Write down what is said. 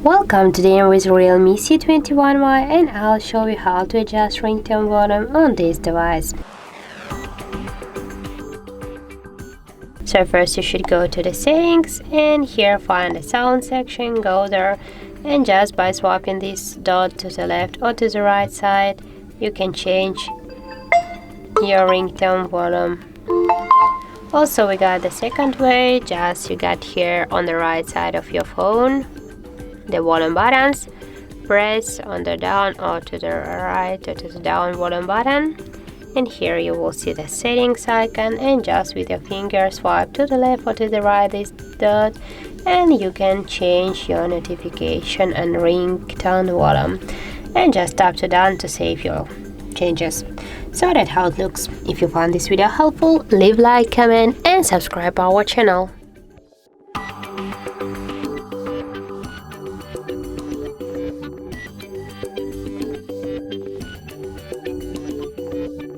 Welcome, today I'm with Realme C21Y and I'll show you how to adjust ringtone volume on this device. So first you should go to the settings and here find the sound section, go there, and just by swapping this dot to the left or to the right side you can change your ringtone volume. Also we got the second way, just you got here on the right side of your phone the volume buttons, press on the down or to the right or to the down volume button, and here you will see the settings icon, and just with your finger swipe to the left or to the right this dot and you can change your notification and ringtone volume, and just tap to done to save your changes. So that's how it looks. If you found this video helpful, leave like, comment and subscribe our channel.